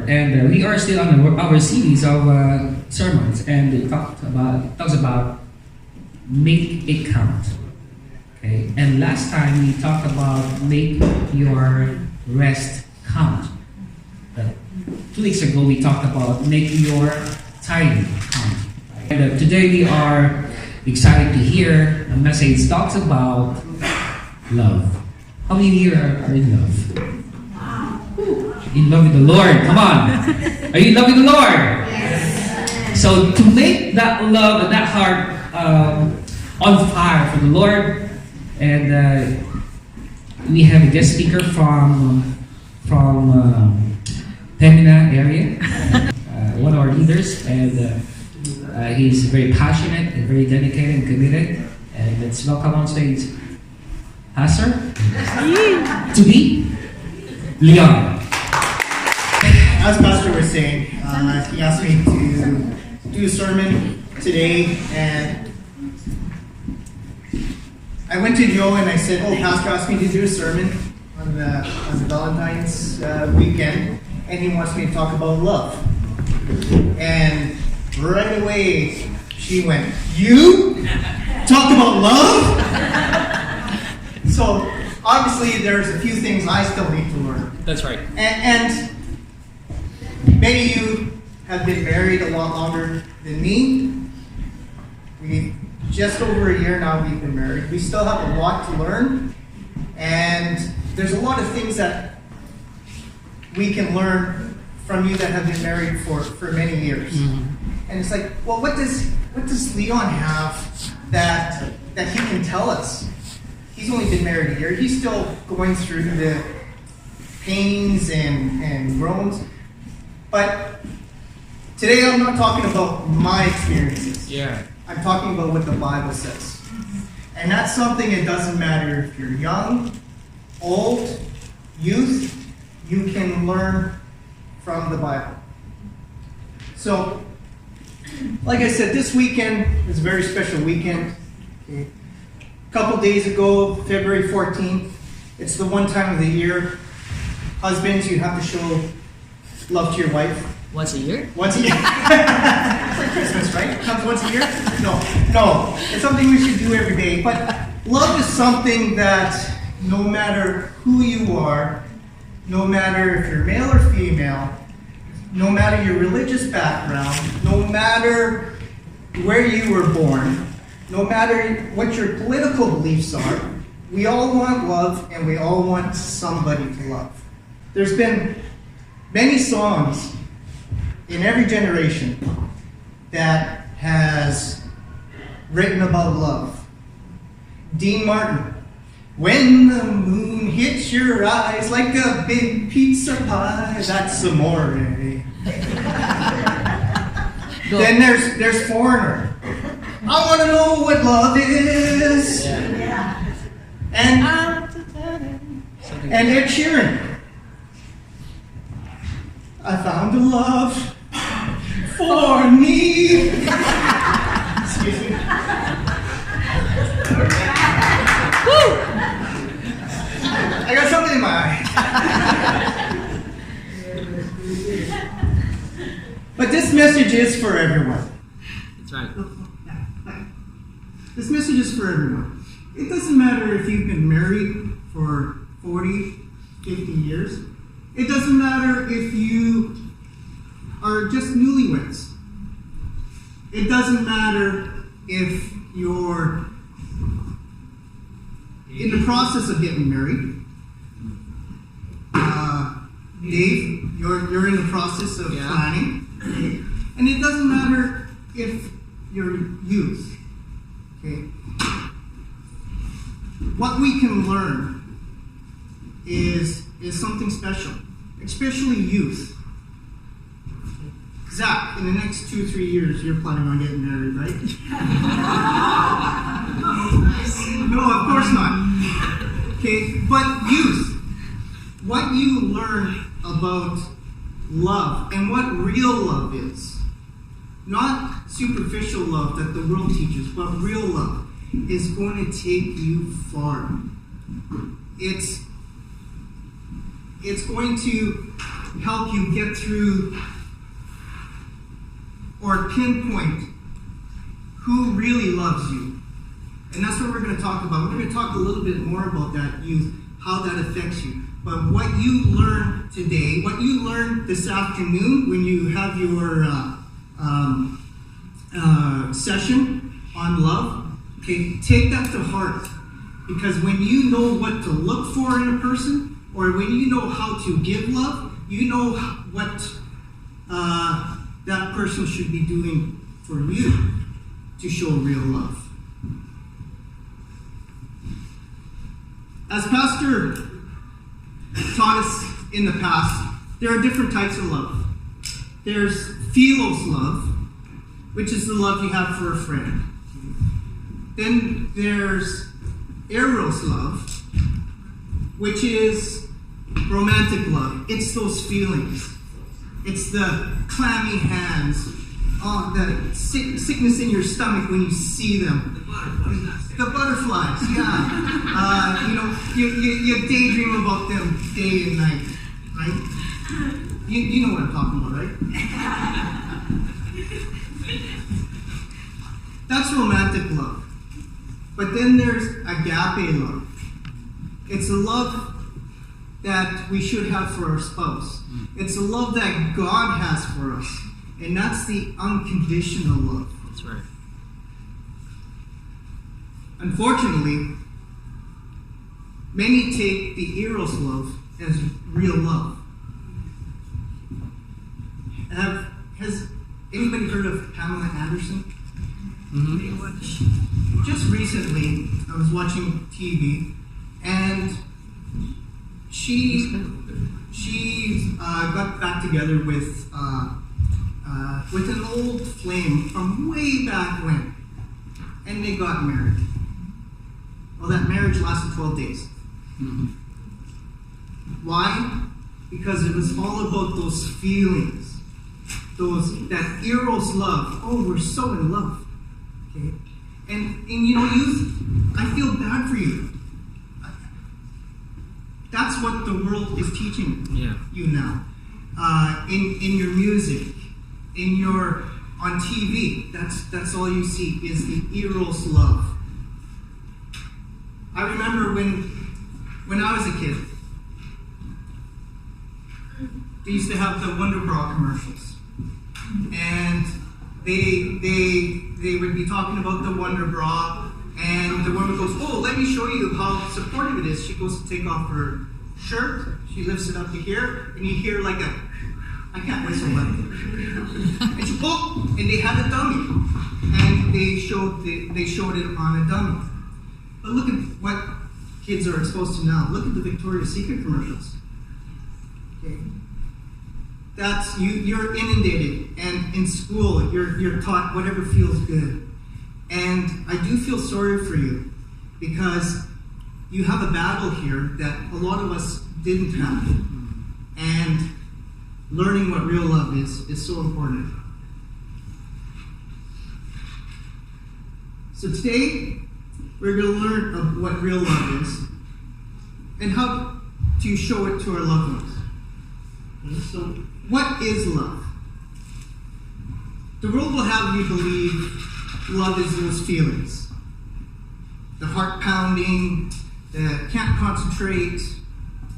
And we are still on our series of sermons, and it talks about make it count. Okay, and last time we talked about make your rest count. 2 weeks ago we talked about make your time count. And today we are excited to hear a message that talks about love. How many here are in love? In love with the Lord. Come on. Are you in love with the Lord? Yes. So to make that love and that heart on fire for the Lord, and we have a guest speaker from Pembina area, one of our leaders, and he's very passionate and very dedicated and committed. And let's welcome on stage Pastor to be Leon. As Pastor was saying, he asked me to do a sermon today, and I went to Joe and I said, Pastor asked me to do a sermon on the Valentine's weekend, and he wants me to talk about love. And right away, she went, "You talk about love?" So obviously there's a few things I still need to learn. That's right. And many of you have been married a lot longer than me. Just over a year now we've been married. We still have a lot to learn. And there's a lot of things that we can learn from you that have been married for many years. Mm-hmm. And it's like, well, what does Leon have that he can tell us? He's only been married a year. He's still going through the pains and groans. But today I'm not talking about my experiences. Yeah. I'm talking about what the Bible says. And that's something, it doesn't matter if you're young, old, youth, you can learn from the Bible. So, like I said, this weekend is a very special weekend. A couple days ago, February 14th, it's the one time of the year, husbands, you have to show love to your wife. Once a year? Once a year. It's like Christmas, right? It comes once a year? No. It's something we should do every day. But love is something that no matter who you are, no matter if you're male or female, no matter your religious background, no matter where you were born, no matter what your political beliefs are, we all want love and we all want somebody to love. There's been many songs in every generation that has written about love. Dean Martin, when the moon hits your eyes like a big pizza pie, that's amore. Then there's Foreigner. I want to know what love is. Yeah. And Ed Sheeran. I found a love for me. Excuse me. Woo! I got something in my eye. But this message is for everyone. That's right. This message is for everyone. It doesn't matter if you've been married for 40, 50 years. It doesn't matter if you are just newlyweds. It doesn't matter if you're in the process of getting married. Dave, you're in the process of planning. And it doesn't matter if you're youth. Okay? What we can learn is something special, especially youth. Zach, in the next 2-3 years, you're planning on getting married, right? No, of course not. Okay, but youth, what you learn about love and what real love is, not superficial love that the world teaches, but real love is going to take you far. It's going to help you get through or pinpoint who really loves you. And that's what we're going to talk about. We're going to talk a little bit more about that, how that affects you. But what you learned today, what you learned this afternoon when you have your session on love, okay, take that to heart. Because when you know what to look for in a person, or when you know how to give love, you know what that person should be doing for you to show real love. As Pastor taught us in the past, there are different types of love. There's philos love, which is the love you have for a friend. Then there's eros love, which is romantic love. It's those feelings. It's the clammy hands, the sickness in your stomach when you see them. The butterflies, yeah. You daydream about them day and night, right? You know what I'm talking about, right? That's romantic love. But then there's agape love. It's a love that we should have for our spouse. It's a love that God has for us. And that's the unconditional love. That's right. Unfortunately, Many take the eros love as real love. Has anybody heard of Pamela Anderson? mm-hmm. Just recently, I was watching TV, and she got back together with an old flame from way back when, and they got married. Well, that marriage lasted 12 days. Mm-hmm. Why? Because it was all about those feelings, that eros love. Oh, we're so in love. Okay, and you know, youth, I feel bad for you. That's what the world is teaching you now. In your music, on TV, that's all you see is the eros love. I remember when I was a kid, they used to have the Wonder Bra commercials, and they would be talking about the Wonder Bra, and the woman goes, "Oh, let me show you how supportive it is." She goes to take off her shirt, she lifts it up to here, and you hear like I can't whistle well. And she, and they had a dummy, and they showed it on a dummy. But look at what kids are exposed to now. Look at the Victoria's Secret commercials. Okay, that's you're inundated, and in school you're taught whatever feels good. And I do feel sorry for you, because you have a battle here that a lot of us didn't have. And learning what real love is so important. So today, we're going to learn what real love is and how to show it to our loved ones. Okay, so, what is love? The world will have you believe love is those feelings. The heart pounding, the can't concentrate.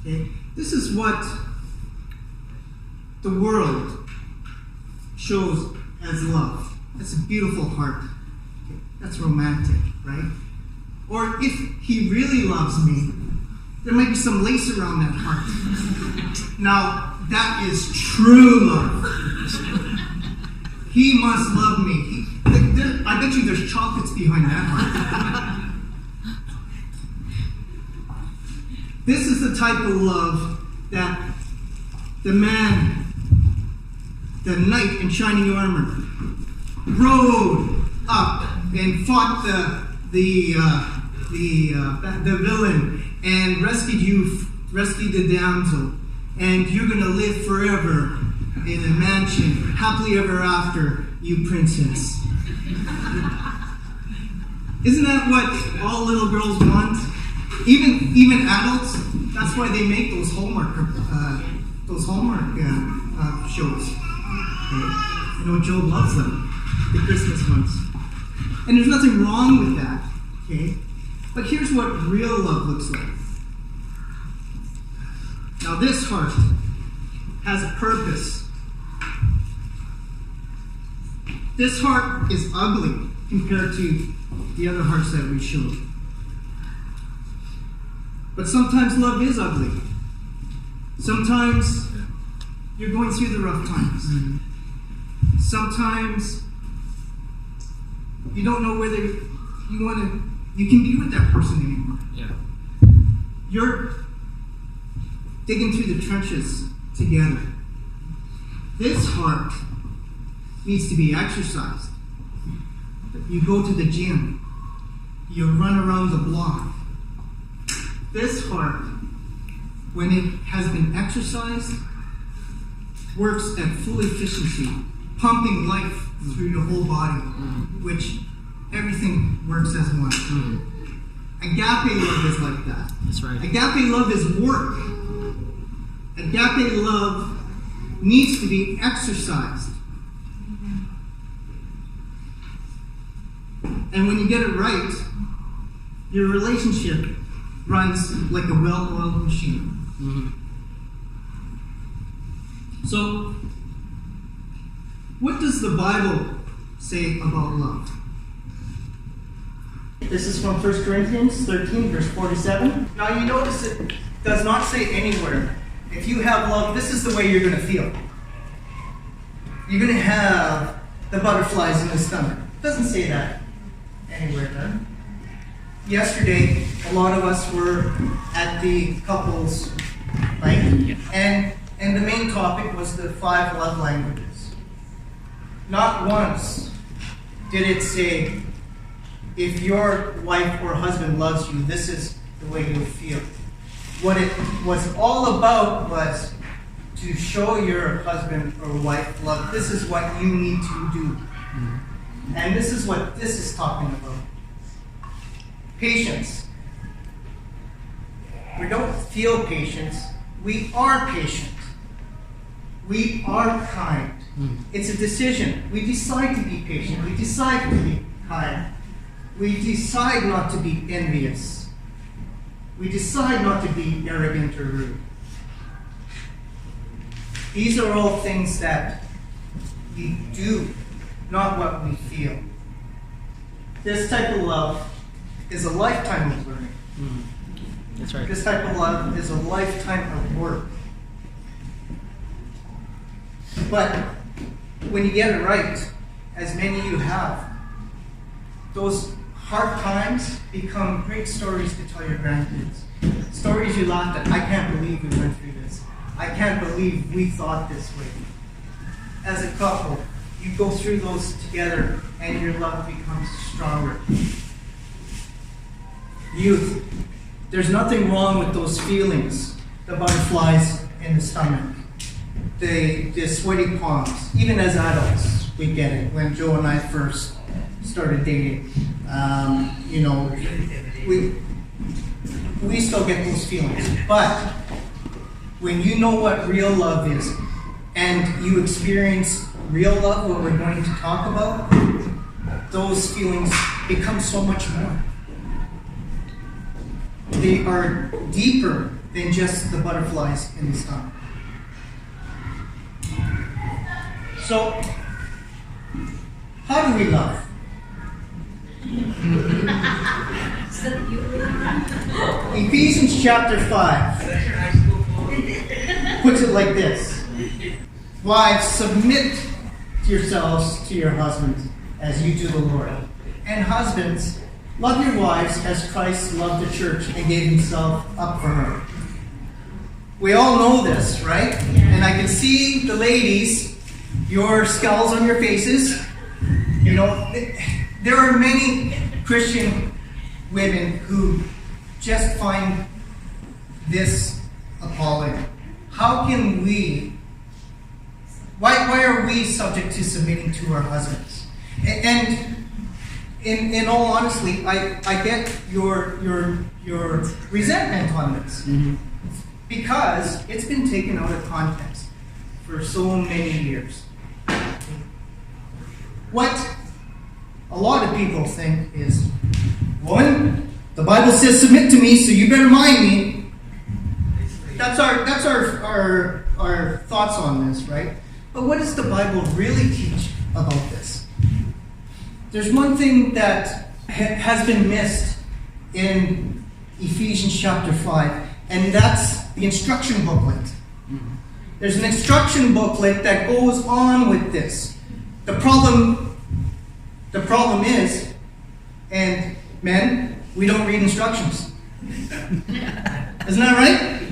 Okay? This is what the world shows as love. That's a beautiful heart. Okay? That's romantic, right? Or if he really loves me, there might be some lace around that heart. Now, that is true love. He must love me. I bet you there's chocolates behind that heart. This is the type of love that the man, the knight in shining armor, rode up and fought the villain and rescued the damsel, and you're gonna live forever in a mansion, happily ever after, you princess. Isn't that what all little girls want? Even adults. That's why they make those Hallmark those Hallmark shows. Okay? I know Joe loves them, the Christmas ones. And there's nothing wrong with that. Okay? But here's what real love looks like. Now this heart has a purpose. This heart is ugly compared to the other hearts that we show. But sometimes love is ugly. Sometimes you're going through the rough times. Sometimes you don't know whether you can be with that person anymore. Yeah. You're digging through the trenches together. This heart needs to be exercised. You go to the gym. You run around the block. This heart, when it has been exercised, works at full efficiency, pumping life through the whole body, which everything works as one. Agape love is like that. That's right. Agape love is work. Agape love needs to be exercised. And when you get it right, your relationship runs like a well-oiled machine. So, what does the Bible say about love? This is from 1 Corinthians 13, verse 47. Now you notice it does not say anywhere, if you have love, this is the way you're going to feel. You're going to have the butterflies in the stomach. It doesn't say that anywhere there. Yesterday, a lot of us were at the couples night, and the main topic was the 5 love languages. Not once did it say, if your wife or husband loves you, this is the way you'll feel. What it was all about was to show your husband or wife love. This is what you need to do. And this is what this is talking about. Patience. We don't feel patience. We are patient. We are kind. It's a decision. We decide to be patient. We decide to be kind. We decide not to be envious. We decide not to be arrogant or rude. These are all things that we do, not what we feel. This type of love is a lifetime of learning. That's right. This type of love is a lifetime of work. But when you get it right, as many of you have, those hard times become great stories to tell your grandkids. Stories you laughed at. I can't believe we went through this. I can't believe we thought this way. As a couple, you go through those together and your love becomes stronger. Youth, there's nothing wrong with those feelings. The butterflies in the stomach, the sweaty palms. Even as adults, we get it. When Joe and I first started dating, we still get those feelings. But when you know what real love is, and you experience real love, what we're going to talk about, those feelings become so much more. They are deeper than just the butterflies in the stomach. So, how do we love? Ephesians chapter 5 puts it like this. Wives, submit yourselves to your husbands as you do the Lord. And husbands, love your wives as Christ loved the church and gave himself up for her. We all know this, right? And I can see the ladies, your skulls on your faces. You know, there are many Christian women who just find this appalling. How can we, why are we subject to submitting to our husbands? And in all honesty, I get your resentment on this. because it's been taken out of context for so many years. What a lot of people think is, woman, the Bible says submit to me, so you better mind me. That's our thoughts on this, right? But what does the Bible really teach about this? There's one thing that has been missed in Ephesians chapter 5, and that's the instruction booklet. There's an instruction booklet that goes on with this. The problem is, and men, we don't read instructions. Isn't that right?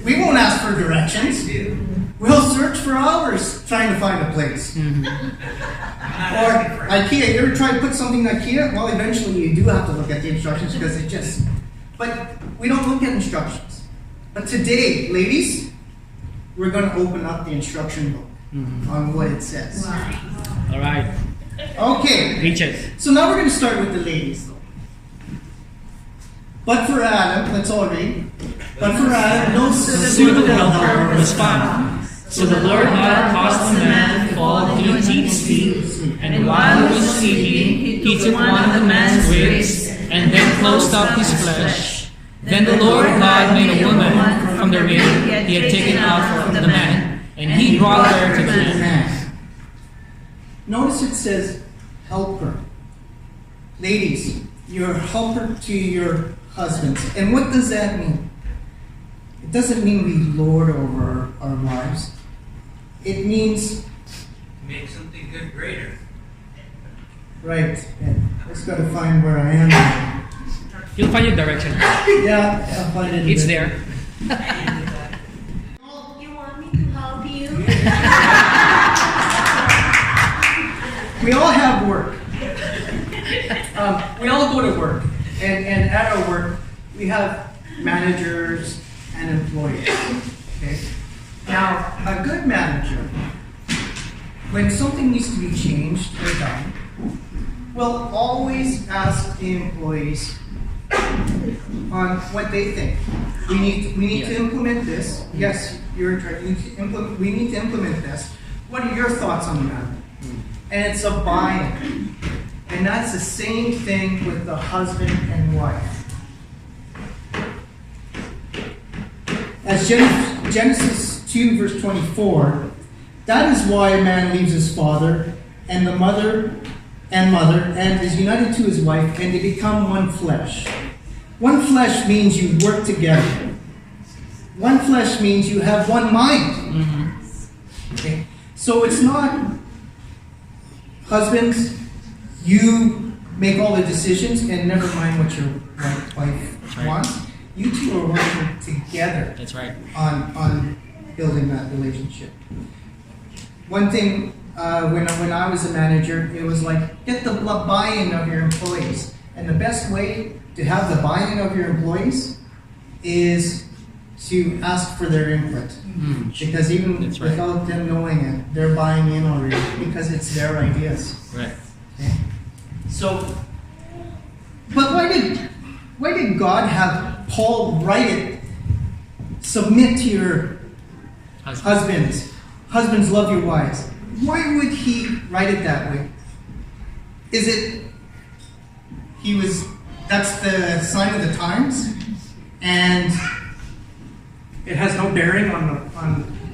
We won't ask for directions. We'll search for hours trying to find a place. Or IKEA, you ever try to put something in IKEA? Well, eventually you do have to look at the instructions because it just... But we don't look at instructions. But today, ladies, we're going to open up the instruction book on what it says. All right. Okay. Reach it. So now we're going to start with the ladies. But for Adam, let's all read. But for Adam, no Suitable helper was found. So the Lord God caused the man to fall through deep sleep, and while he was sleeping, he took one of the man's ribs, and then closed up his flesh. Then the Lord God made a woman from the rib he had taken out of the man, and he brought her to the man. Notice it says helper. Ladies, you're a helper to your husbands. And what does that mean? It doesn't mean we lord over our wives. It means... Make something good greater. Right. Yeah. Just got to find where I am. You'll find your direction. Yeah, I'll find it. It's there. You want me to help you? We all have work. We all go to work. And at our work, we have managers and employees. Okay? Now, a good manager, when something needs to be changed or done, will always ask the employees on what they think. We need to implement this. Yes, you're right. We need to implement this. What are your thoughts on the matter? And it's a buy-in. And that's the same thing with the husband and wife. As Genesis 2 verse 24, that is why a man leaves his father and the mother and is united to his wife, and they become one flesh. One flesh means you work together. One flesh means you have one mind. Okay? So it's not husbands, you make all the decisions and never mind what your wife wants. You two are working together. That's right. On building that relationship. One thing, when I was a manager, it was like, get the buy-in of your employees. And the best way to have the buy-in of your employees is to ask for their input. Because even without them knowing it, they're buying in already because it's their ideas. Right. Okay? So, but why did God have Paul write it? Submit to your husbands. Husbands, love your wives. Why would he write it that way? Is it that's the sign of the times, and it has no bearing on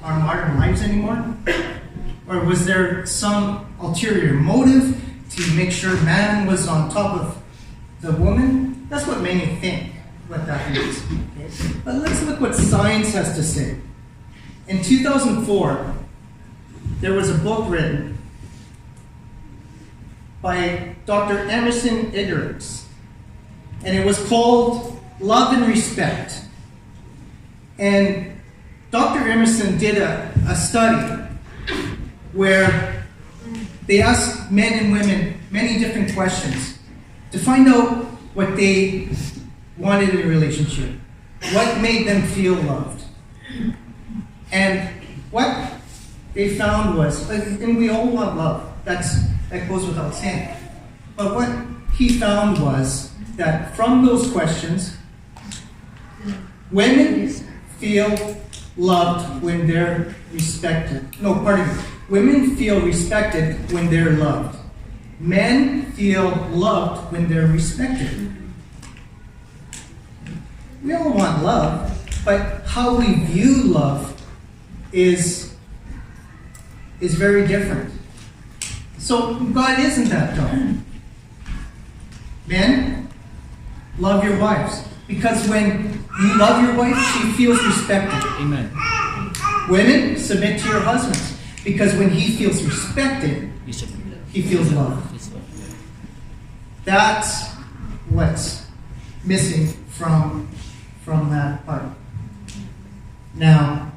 our modern lives anymore? Or was there some ulterior motive to make sure man was on top of the woman? That's what many think what that means. Okay? But let's look what science has to say. In 2004, there was a book written by Dr. Emerson Eggerichs, and it was called Love and Respect. And Dr. Emerson did a study where they asked men and women many different questions to find out what they wanted in a relationship, what made them feel loved. And what they found was, and we all want love, that goes without saying. But what he found was that from those questions, women feel loved when they're respected. No, pardon me. Women feel respected when they're loved. Men feel loved when they're respected. We all want love, but how we view love is very different. So God isn't that dumb. Men, love your wives. Because when you love your wife, she feels respected. Amen. Women, submit to your husbands. Because when he feels respected, he feels loved. That's what's missing from that part. Now,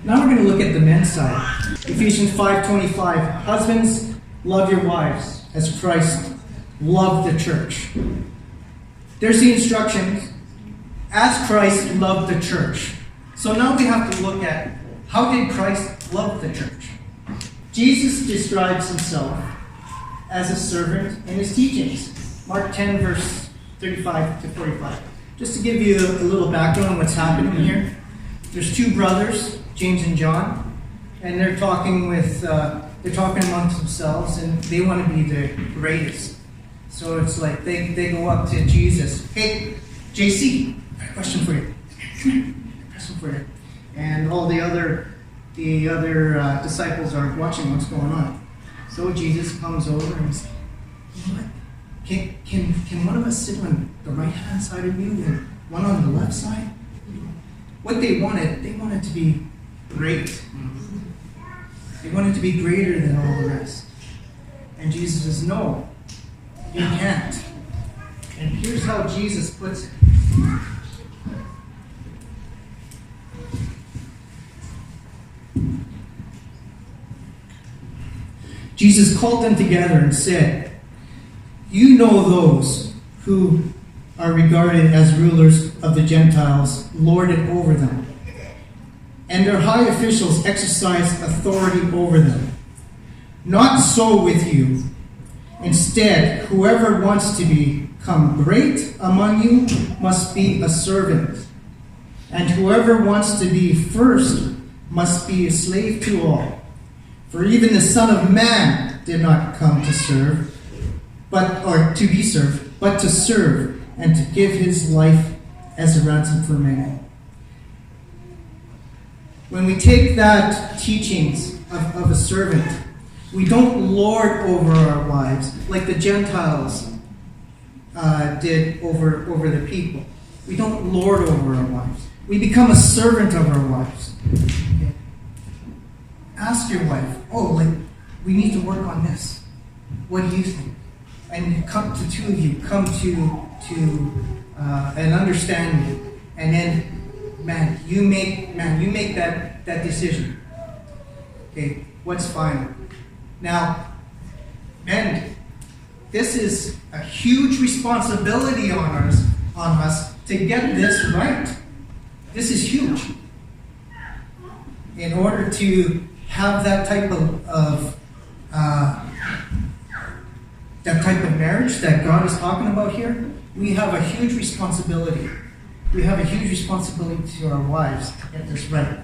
we're going to look at the men's side. Ephesians 5:25. Husbands, love your wives as Christ loved the church. There's the instructions. As Christ loved the church. So now we have to look at how did Christ love the church? Jesus describes himself as a servant in his teachings. Mark 10, verse 35 to 45. Just to give you a little background on what's happening here. There's two brothers, James and John, and they're talking amongst themselves, and they want to be the greatest. So it's like they go up to Jesus. Hey, JC, I got a question for you. And all the other disciples are watching what's going on. So Jesus comes over and says, "You know what? Can one of us sit on the right hand side of you and one on the left side?" What they wanted to be great. They wanted to be greater than all the rest. And Jesus says, "No, you can't." And here's how Jesus puts it. Jesus called them together and said, "You know those who are regarded as rulers of the Gentiles lord it over them, and their high officials exercise authority over them. Not so with you. Instead, whoever wants to become great among you must be a servant, and whoever wants to be first must be a slave to all. For even the Son of Man did not come to serve, but to serve and to give his life as a ransom for many." When we take that teachings of a servant, we don't lord over our wives like the Gentiles did over the people. We don't lord over our wives. We become a servant of our wives. Okay. Ask your wife, we need to work on this. What do you think? And come to two of you, come to an understanding, and then, you make that decision. Okay, what's final? Now, men, this is a huge responsibility on us to get this right. This is huge. In order to have that type of marriage that God is talking about here, we have a huge responsibility. We have a huge responsibility to our wives to get this right.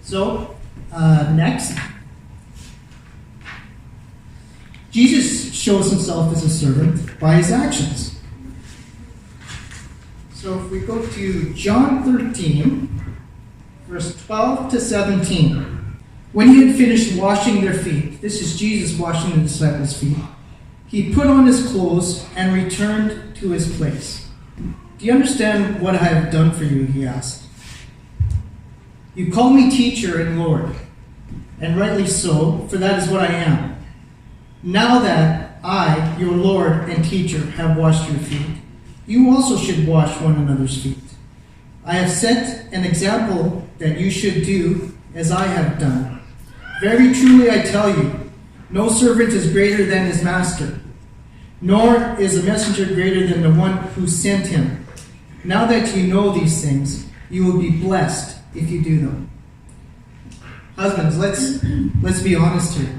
So, next, Jesus shows himself as a servant by his actions. So if we go to John 13, verse 12 to 17. When he had finished washing their feet, this is Jesus washing the disciples' feet, he put on his clothes and returned to his place. "Do you understand what I have done for you?" he asked. "You call me teacher and Lord, and rightly so, for that is what I am. Now that I, your Lord and teacher, have washed your feet, you also should wash one another's feet. I have set an example that you should do as I have done. Very truly I tell you, no servant is greater than his master, nor is a messenger greater than the one who sent him. Now that you know these things, you will be blessed if you do them." Husbands, let's be honest here.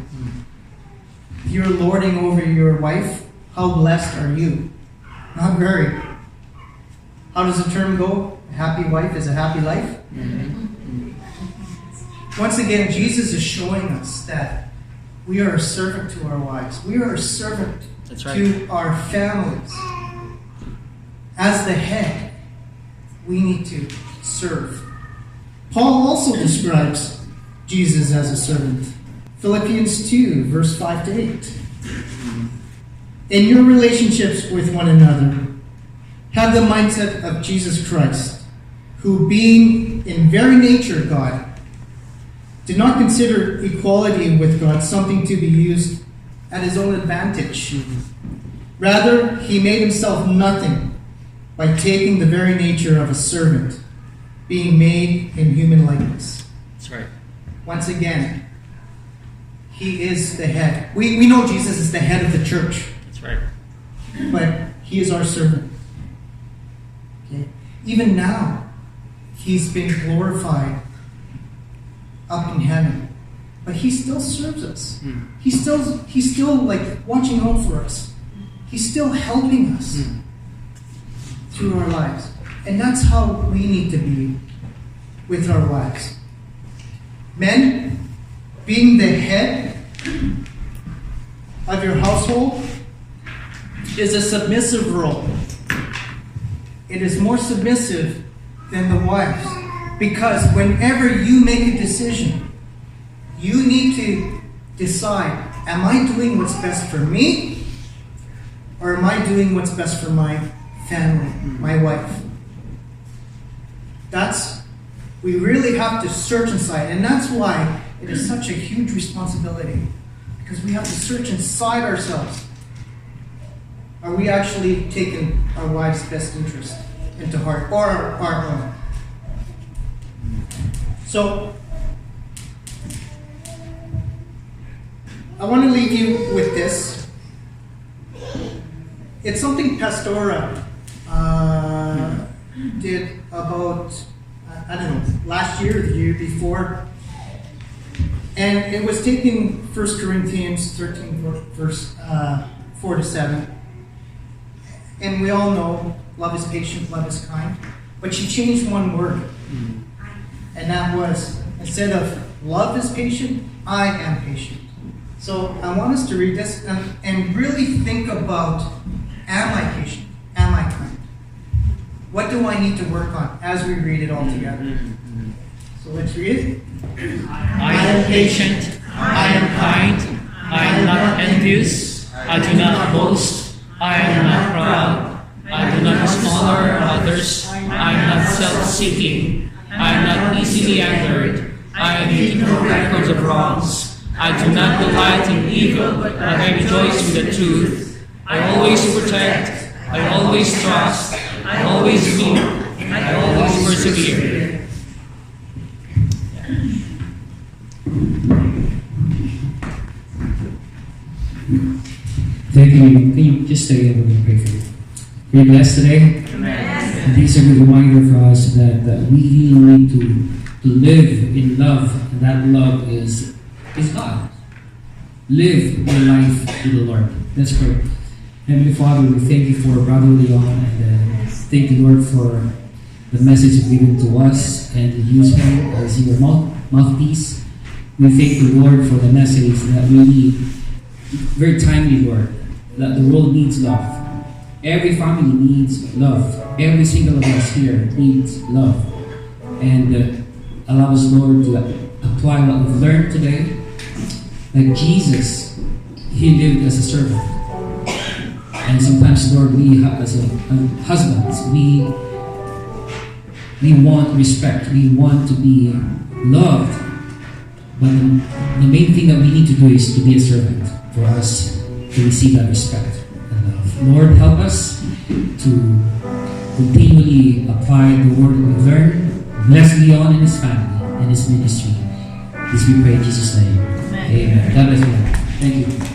you're lording over your wife, how blessed are you? Not very. How does the term go? A happy wife is a happy life? Once again, Jesus is showing us that we are a servant to our wives. We are a servant to our families. As the head, we need to serve. Paul also describes Jesus as a servant. Philippians 2, verse 5 to 8. In your relationships with one another, have the mindset of Jesus Christ, who being in very nature God, did not consider equality with God something to be used at his own advantage. Rather, he made himself nothing by taking the very nature of a servant, being made in human likeness. That's right. Once again, he is the head. We know Jesus is the head of the church. That's right. But he is our servant. Okay? Even now, he's been glorified up in heaven. But he still serves us. He's still like watching out for us. He's still helping us through our lives. And that's how we need to be with our wives. Men, being the head of your household is a submissive role. It is more submissive than the wives. Because whenever you make a decision, you need to decide, am I doing what's best for me? Or am I doing what's best for my family, my wife? We really have to search inside. And that's why it is such a huge responsibility. Because we have to search inside ourselves. Are we actually taking our wife's best interest into heart, or our own? So, I want to leave you with this. It's something Pastora did about, I don't know, last year or the year before. And it was taking 1 Corinthians 13, verse 4 to 7. And we all know love is patient, love is kind. But she changed one word. And that was, instead of love is patient, I am patient. So I want us to read this and really think about, am I patient? Am I kind? What do I need to work on as we read it all together? So let's read it. I am patient, I am kind, I am not envious, I do not boast, I am not proud, I do not dishonor others, I am not self-seeking, I am not easily angered, I am keeping no records of wrongs, I do not delight in evil, but I rejoice in the truth, I always protect, I always trust, I always fear, I always persevere. Thank you. Can you just stay and we pray for you? Are you blessed today? And these are a reminder for us that we need to live in love, and that love is God. Live your life to the Lord. Let's pray. Heavenly Father, we thank you for Brother Leon, and thank you, Lord, for the message you've given to us and to use him as your mouthpiece. We thank you, Lord, for the message that we need. Very timely, Lord, that the world needs love. Every family needs love. Every single of us here needs love. And allow us, Lord, to apply what we've learned today. Like Jesus, he lived as a servant. And sometimes, Lord, we as husbands, we want respect. We want to be loved. But the main thing that we need to do is to be a servant for us to receive that respect and love. Lord, help us to continually apply the word that we've learned. Bless Leon and his family and his ministry. This we pray in Jesus' name. Amen. God bless you. Thank you.